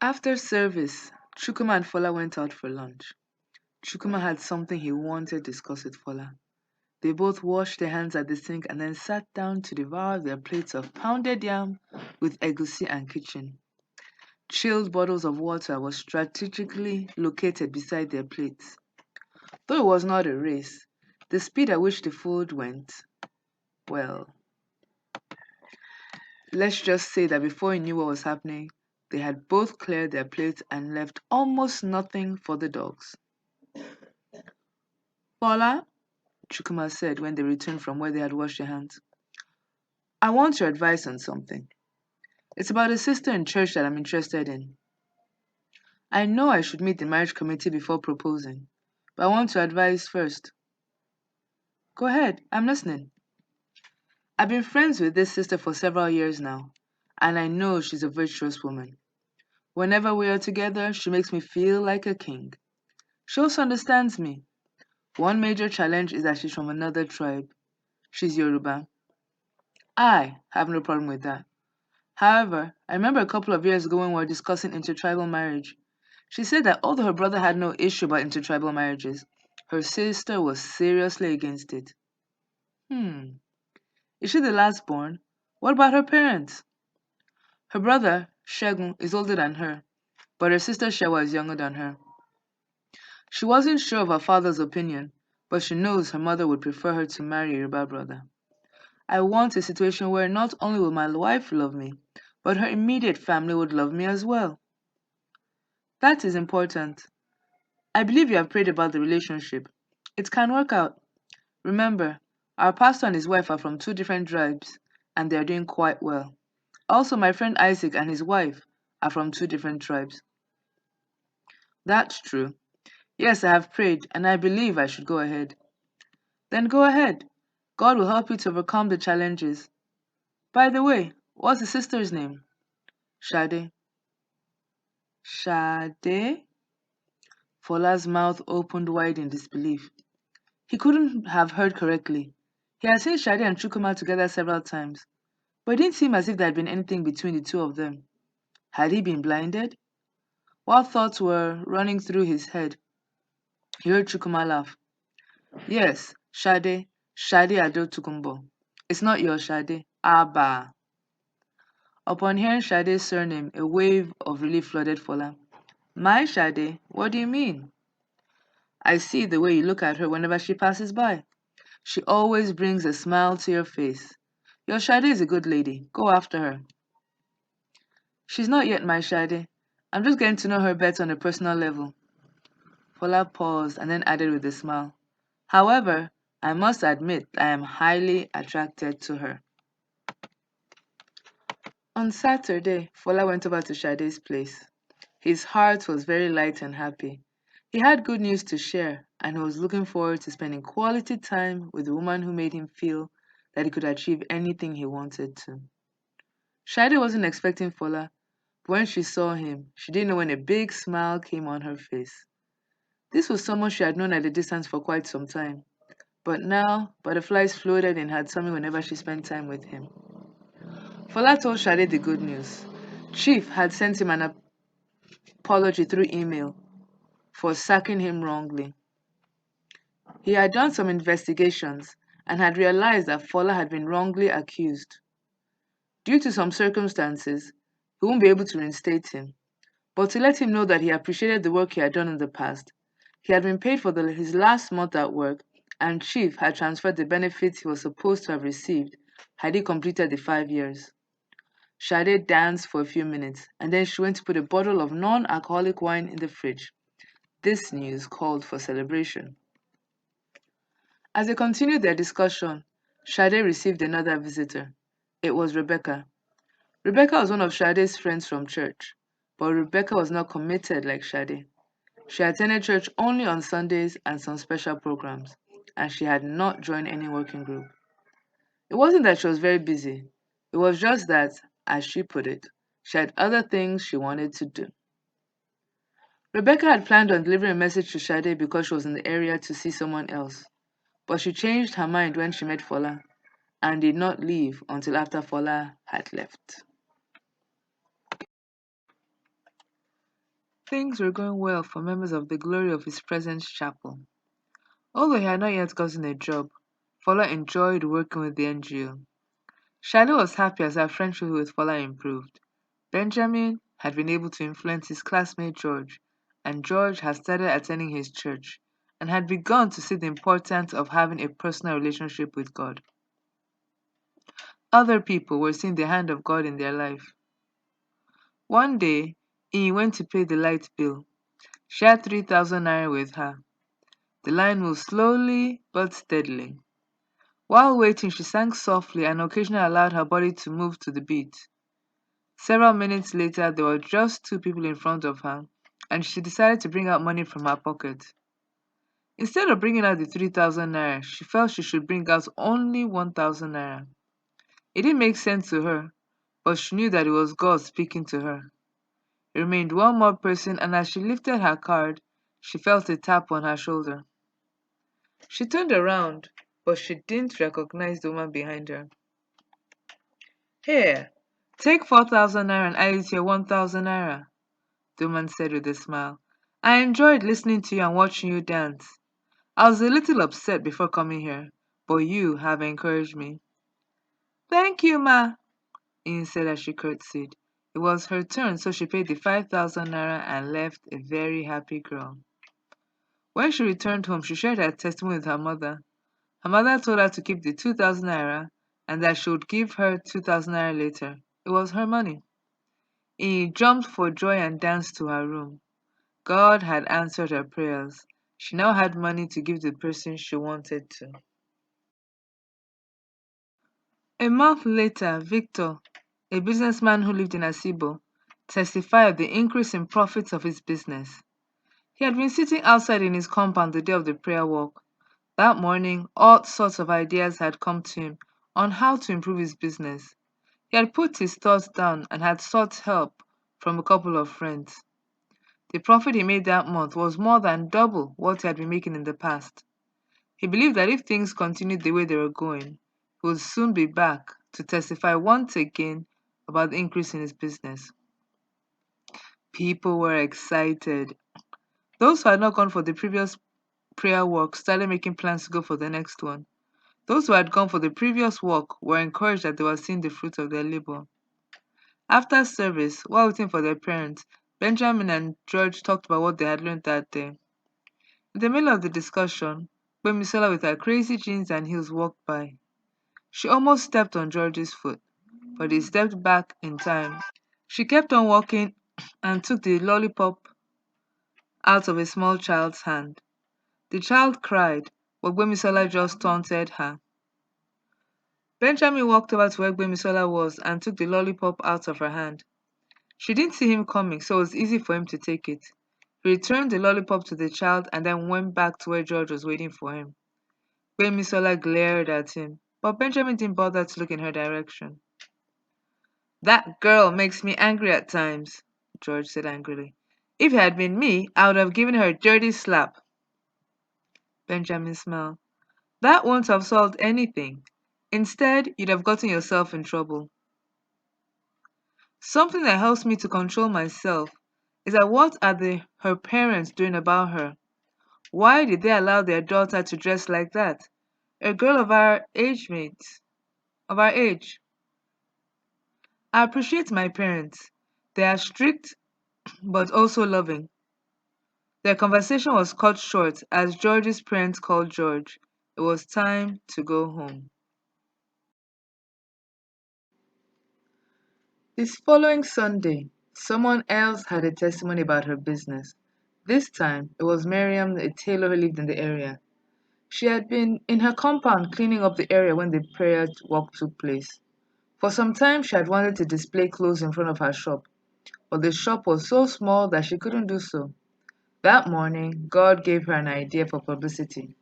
After service, Chukuma and Fola went out for lunch. Chukuma had something he wanted to discuss with Fola. They both washed their hands at the sink and then sat down to devour their plates of pounded yam with egusi and kitchen. Chilled bottles of water were strategically located beside their plates. Though it was not a race, the speed at which the food went, well, let's just say that before he knew what was happening, they had both cleared their plates and left almost nothing for the dogs. Paula, Chukuma said when they returned from where they had washed their hands, I want your advice on something. It's about a sister in church that I'm interested in. I know I should meet the marriage committee before proposing, but I want to advise first. Go ahead, I'm listening. I've been friends with this sister for several years now, and I know she's a virtuous woman. Whenever we are together, she makes me feel like a king. She also understands me. One major challenge is that she's from another tribe. She's Yoruba. I have no problem with that. However, I remember a couple of years ago when we were discussing intertribal marriage. She said that although her brother had no issue about intertribal marriages, her sister was seriously against it. Hmm. Is she the last born? What about her parents? Her brother, Shegun, is older than her, but her sister Shewa is younger than her. She wasn't sure of her father's opinion, but she knows her mother would prefer her to marry a Yoruba brother. I want a situation where not only will my wife love me, but her immediate family would love me as well. That is important. I believe you have prayed about the relationship. It can work out. Remember, our pastor and his wife are from two different tribes, and they are doing quite well. Also, my friend Isaac and his wife are from two different tribes. That's true. Yes, I have prayed, and I believe I should go ahead. Then go ahead. God will help you to overcome the challenges. By the way, what's the sister's name? Shade. Shade? Fola's mouth opened wide in disbelief. He couldn't have heard correctly. He had seen Shade and Chukuma together several times, but it didn't seem as if there had been anything between the two of them. Had he been blinded? While thoughts were running through his head, he heard Chukuma laugh. Yes, Shade Ado Tukumbo. It's not your Shade. Abba. Upon hearing Shade's surname, a wave of relief flooded Fola. My Shade? What do you mean? I see the way you look at her whenever she passes by. She always brings a smile to your face. Your Shade is a good lady. Go after her. She's not yet my Shade. I'm just getting to know her better on a personal level. Fola paused and then added with a smile. However, I must admit I am highly attracted to her. On Saturday, Fola went over to Shade's place. His heart was very light and happy. He had good news to share, and he was looking forward to spending quality time with the woman who made him feel that he could achieve anything he wanted to. Shade wasn't expecting Fola, but when she saw him, she didn't know when a big smile came on her face. This was someone she had known at a distance for quite some time, but now butterflies floated in her tummy whenever she spent time with him. Fola told Shade the good news. Chief had sent him an apology through email for sacking him wrongly. He had done some investigations and had realized that Fola had been wrongly accused. Due to some circumstances, he won't be able to reinstate him. But to let him know that he appreciated the work he had done in the past, he had been paid for his last month at work, and Chief had transferred the benefits he was supposed to have received had he completed the 5 years. Shade danced for a few minutes, and then she went to put a bottle of non-alcoholic wine in the fridge. This news called for celebration. As they continued their discussion, Shade received another visitor. It was Rebecca. Rebecca was one of Shade's friends from church, but Rebecca was not committed like Shade. She attended church only on Sundays and some special programs, and she had not joined any working group. It wasn't that she was very busy, it was just that, as she put it, she had other things she wanted to do. Rebecca had planned on delivering a message to Shade because she was in the area to see someone else, but she changed her mind when she met Fola and did not leave until after Fola had left. Things were going well for members of the Glory of His Presence Chapel. Although he had not yet gotten a job, Fola enjoyed working with the NGO. Shadi was happy as her friendship with Fola improved. Benjamin had been able to influence his classmate George, and George had started attending his church and had begun to see the importance of having a personal relationship with God. Other people were seeing the hand of God in their life. One day, he went to pay the light bill. She had 3,000 naira with her. The line moved slowly but steadily. While waiting, she sang softly and occasionally allowed her body to move to the beat. Several minutes later, there were just two people in front of her, and she decided to bring out money from her pocket. Instead of bringing out the 3,000 naira, she felt she should bring out only 1,000 naira. It didn't make sense to her, but she knew that it was God speaking to her. It remained one more person, and as she lifted her card, she felt a tap on her shoulder. She turned around, but she didn't recognize the woman behind her. Here, take 4,000 naira and add it to your 1,000 naira, the woman said with a smile. I enjoyed listening to you and watching you dance. I was a little upset before coming here, but you have encouraged me. Thank you, ma, Ian said as she curtsied. It was her turn, so she paid the 5,000 naira and left a very happy girl. When she returned home, she shared her testimony with her mother. Her mother told her to keep the 2,000 naira and that she would give her 2,000 naira later. It was her money. He jumped for joy and danced to her room. God had answered her prayers. She now had money to give the person she wanted to. A month later, Victor, a businessman who lived in Asibo, testified of the increase in profits of his business. He had been sitting outside in his compound the day of the prayer walk. That morning, all sorts of ideas had come to him on how to improve his business. He had put his thoughts down and had sought help from a couple of friends. The profit he made that month was more than double what he had been making in the past. He believed that if things continued the way they were going, he would soon be back to testify once again about the increase in his business. People were excited. Those who had not gone for the previous prayer walk started making plans to go for the next one. Those who had gone for the previous walk were encouraged that they were seeing the fruit of their labor. After service, while waiting for their parents, Benjamin and George talked about what they had learned that day. In the middle of the discussion, Gbemisola with her crazy jeans and heels walked by. She almost stepped on George's foot, but he stepped back in time. She kept on walking and took the lollipop out of a small child's hand. The child cried, but Gbemisola just taunted her. Benjamin walked over to where Gbemisola was and took the lollipop out of her hand. She didn't see him coming, so it was easy for him to take it. He returned the lollipop to the child and then went back to where George was waiting for him. Gbemisola glared at him, but Benjamin didn't bother to look in her direction. That girl makes me angry at times, George said angrily. If it had been me, I would have given her a dirty slap. Benjamin smiled. That won't have solved anything. Instead, you'd have gotten yourself in trouble. Something that helps me to control myself is that what are her parents doing about her? Why did they allow their daughter to dress like that? A girl of our of our age. I appreciate my parents. They are strict but also loving. Their conversation was cut short as George's parents called George. It was time to go home. This following Sunday, someone else had a testimony about her business. This time, it was Miriam, a tailor who lived in the area. She had been in her compound cleaning up the area when the prayer walk took place. For some time, she had wanted to display clothes in front of her shop, but the shop was so small that she couldn't do so. That morning, God gave her an idea for publicity.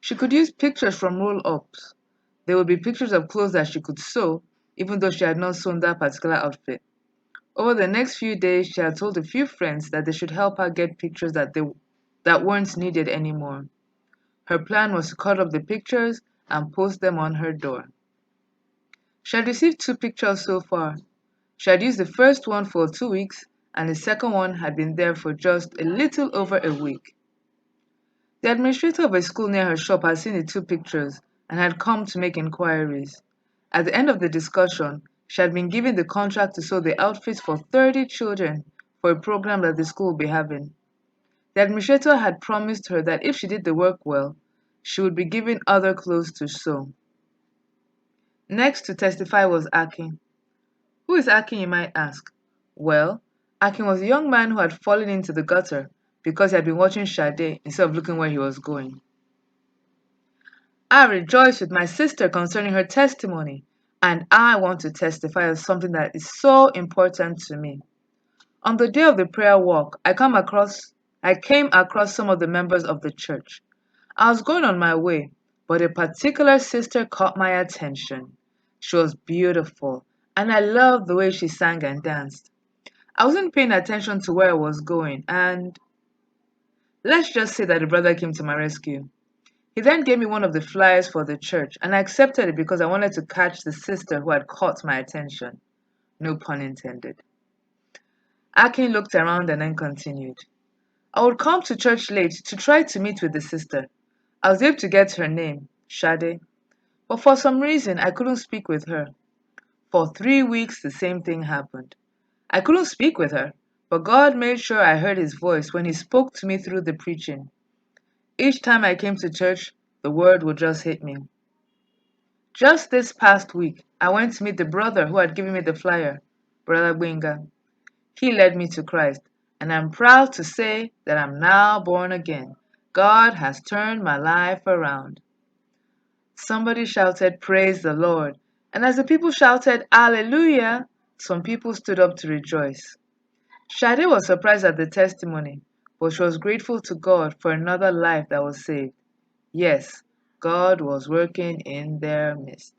She could use pictures from roll-ups. There would be pictures of clothes that she could sew, even though she had not sewn that particular outfit. Over the next few days, she had told a few friends that they should help her get pictures that weren't needed anymore. Her plan was to cut up the pictures and post them on her door. She had received two pictures so far. She had used the first one for 2 weeks and the second one had been there for just a little over a week. The administrator of a school near her shop had seen the two pictures and had come to make inquiries. At the end of the discussion, she had been given the contract to sew the outfits for 30 children for a program that the school would be having. The administrator had promised her that if she did the work well, she would be given other clothes to sew. Next to testify was Akin. Who is Akin, you might ask? Well, Akin was a young man who had fallen into the gutter because he had been watching Sade instead of looking where he was going. I rejoice with my sister concerning her testimony, and I want to testify of something that is so important to me. On the day of the prayer walk, I came across some of the members of the church. I was going on my way, but a particular sister caught my attention. She was beautiful, and I loved the way she sang and danced. I wasn't paying attention to where I was going, and let's just say that the brother came to my rescue. He then gave me one of the flyers for the church, and I accepted it because I wanted to catch the sister who had caught my attention. No pun intended. Akin looked around and then continued. I would come to church late to try to meet with the sister. I was able to get her name, Sade, but for some reason I couldn't speak with her. For 3 weeks the same thing happened. I couldn't speak with her, but God made sure I heard his voice when he spoke to me through the preaching. Each time I came to church, the word would just hit me. Just this past week, I went to meet the brother who had given me the flyer, Brother Gbenga. He led me to Christ, and I'm proud to say that I'm now born again. God has turned my life around. Somebody shouted, Praise the Lord. And as the people shouted, Hallelujah, some people stood up to rejoice. Shade was surprised at the testimony, but she was grateful to God for another life that was saved. Yes, God was working in their midst.